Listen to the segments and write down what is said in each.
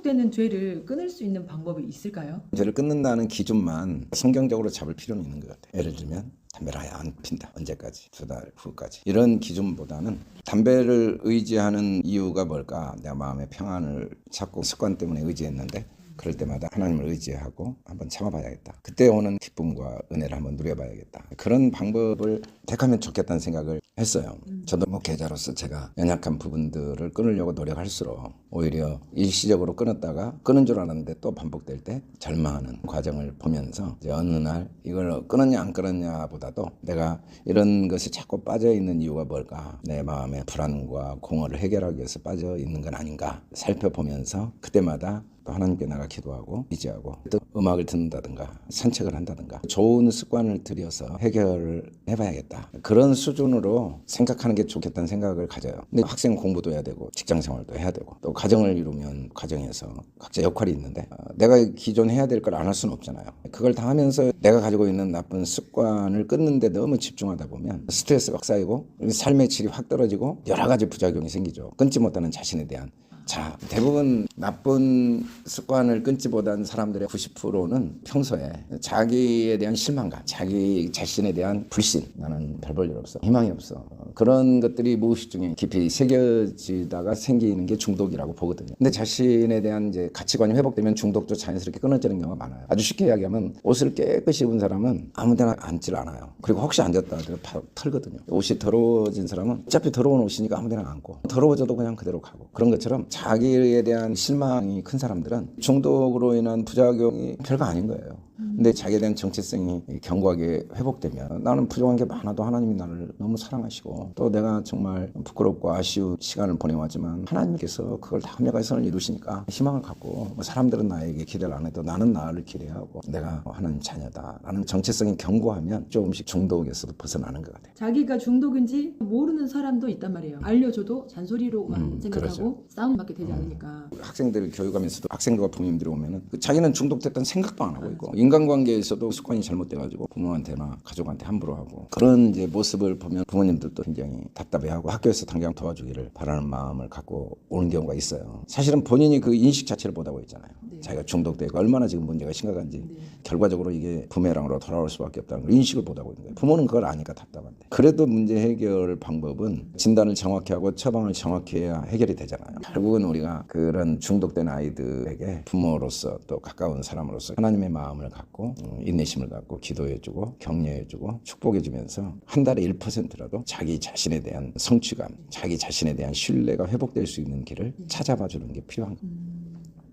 중독되는 죄를 끊을 수 있는 방법이 있을까요? 죄를 끊는다는 기준만 성경적으로 잡을 필요는 있는 것 같아요. 예를 들면 담배를 아예 안 핀다. 언제까지? 2달 후까지. 이런 기준보다는 담배를 의지하는 이유가 뭘까? 내가 마음의 평안을 찾고 습관 때문에 의지했는데 그럴 때마다 하나님을 의지하고 한번 참아봐야겠다. 그때 오는 기쁨과 은혜를 한번 누려봐야겠다. 그런 방법을 택하면 좋겠다는 생각을 했어요. 저도 목회자로서 제가 연약한 부분들을 끊으려고 노력할수록 오히려 일시적으로 끊었다가 끊은 줄 알았는데 또 반복될 때 절망하는 과정을 보면서 이제 어느 날 이걸 끊었냐 안 끊었냐 보다도 내가 이런 것에 자꾸 빠져있는 이유가 뭘까? 내 마음의 불안과 공허를 해결하기 위해서 빠져있는 건 아닌가 살펴보면서 그때마다 또 하나님께 나가 기도하고 의지하고 또 음악을 듣는다든가 산책을 한다든가 좋은 습관을 들여서 해결을 해봐야겠다. 그런 수준으로 생각하는 게 좋겠다는 생각을 가져요. 근데 학생 공부도 해야 되고 직장 생활도 해야 되고 또 가정을 이루면 가정에서 각자 역할이 있는데 내가 기존 해야 될 걸 안 할 수는 없잖아요. 그걸 다 하면서 내가 가지고 있는 나쁜 습관을 끊는 데 너무 집중하다 보면 스트레스가 쌓이고 삶의 질이 확 떨어지고 여러 가지 부작용이 생기죠. 끊지 못하는 자신에 대한 자, 대부분 나쁜 습관을 끊지보다는 사람들의 90%는 평소에 자기에 대한 실망감, 자기 자신에 대한 불신, 나는 별 볼 일 없어, 희망이 없어. 그런 것들이 무의식 중에 깊이 새겨지다가 생기는 게 중독이라고 보거든요. 근데 자신에 대한 이제 가치관이 회복되면 중독도 자연스럽게 끊어지는 경우가 많아요. 아주 쉽게 이야기하면 옷을 깨끗이 입은 사람은 아무 데나 앉질 않아요. 그리고 혹시 앉았다 하더라도 바로 털거든요. 옷이 더러워진 사람은 어차피 더러운 옷이니까 아무 데나 앉고 더러워져도 그냥 그대로 가고 그런 것처럼 자기에 대한 실망이 큰 사람들은 중독으로 인한 부작용이 별거 아닌 거예요. 근데 자기에 대한 정체성이 견고하게 회복되면 나는 부족한 게 많아도 하나님이 나를 너무 사랑하시고 또 내가 정말 부끄럽고 아쉬운 시간을 보내왔지만 하나님께서 그걸 다 합력의 선을 이루시니까 희망을 갖고 사람들은 나에게 기대를 안 해도 나는 나를 기대하고 내가 하나님 자녀다 라는 정체성이 견고하면 조금씩 중독에서도 벗어나는 것 같아요. 자기가 중독인지 모르는 사람도 있단 말이에요. 알려줘도 잔소리로만 생각하고 그렇죠. 싸움밖에 되지 않으니까. 학생들 교육하면서도 학생과 부모님들이 오면은 자기는 중독됐다는 생각도 안 하고 있고 인간관계에서도 습관이 잘못돼가지고 부모한테나 가족한테 함부로 하고 그런 이제 모습을 보면 부모님들도 굉장히 답답해하고 학교에서 당장 도와주기를 바라는 마음을 갖고 오는 경우가 있어요. 사실은 본인이 그 인식 자체를 못하고 있잖아요. 네. 자기가 중독되고 얼마나 지금 문제가 심각한지 네. 결과적으로 이게 부메랑으로 돌아올 수밖에 없다는 걸 인식을 못하고 있는 거예요. 부모는 그걸 아니까 답답한데 그래도 문제 해결 방법은 진단을 정확히 하고 처방을 정확히 해야 해결이 되잖아요. 결국은 우리가 그런 중독된 아이들에게 부모로서 또 가까운 사람으로서 하나님의 마음을 갖고 인내심을 갖고 기도해주고 격려해주고 축복해주면서 한 달에 1%라도 자기 자신에 대한 성취감, 자기 자신에 대한 신뢰가 회복될 수 있는 길을 찾아봐주는 게 필요한 거예요.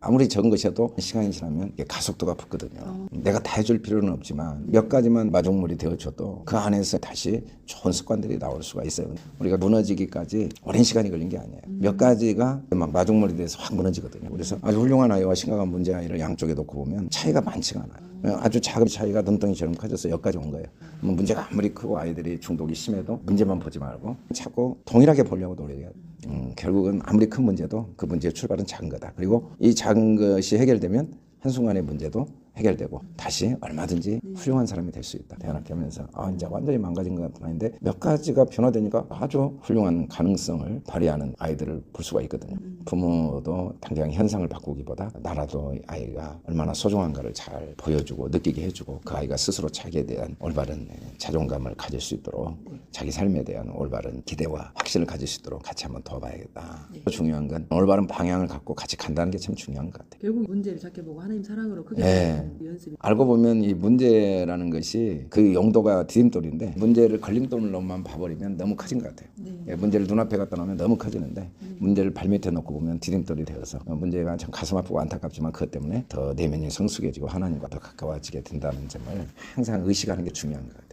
아무리 적은 것이어도 시간이 지나면 이게 가속도가 붙거든요. 내가 다 해줄 필요는 없지만 몇 가지만 마중물이 되어줘도 그 안에서 다시 좋은 습관들이 나올 수가 있어요. 우리가 무너지기까지 오랜 시간이 걸린 게 아니에요. 몇 가지가 막 마중물이 돼서 확 무너지거든요. 그래서 아주 훌륭한 아이와 심각한 문제 아이를 양쪽에 놓고 보면 차이가 많지가 않아요. 아주 작은 차이가 눈덩이처럼 커져서 여기까지 온 거예요. 문제가 아무리 크고 아이들이 중독이 심해도 문제만 보지 말고 자꾸 동일하게 보려고 노력해야 돼요. 결국은 아무리 큰 문제도 그 문제의 출발은 작은 거다. 그리고 이 작은 것이 해결되면 한순간의 문제도 해결되고 다시 얼마든지 훌륭한 사람이 될 수 있다. 대안학교 하면서 이제 완전히 망가진 것 같은 아이인데 몇 가지가 변화되니까 아주 훌륭한 가능성을 발휘하는 아이들을 볼 수가 있거든요. 부모도 당장 현상을 바꾸기보다 나라도 아이가 얼마나 소중한가를 잘 보여주고 느끼게 해주고 그 아이가 스스로 자기에 대한 올바른 자존감을 가질 수 있도록 자기 삶에 대한 올바른 기대와 확신을 가질 수 있도록 같이 한번 도와봐야겠다. 또 중요한 건 올바른 방향을 갖고 같이 간다는 게 참 중요한 것 같아요. 결국 문제를 작게 보고 하나님 사랑으로 크게 네. 보는 연습이. 알고 보면 이 문제라는 것이 그 용도가 디딤돌인데 문제를 걸림돌로만 봐버리면 너무 커진 것 같아요. 네. 문제를 눈앞에 갖다 놓으면 너무 커지는데 문제를 발밑에 놓고 보면 디딤돌이 되어서 문제가 참 가슴 아프고 안타깝지만 그것 때문에 더 내면이 성숙해지고 하나님과 더 가까워지게 된다는 점을 항상 의식하는 게 중요한 것 같아요.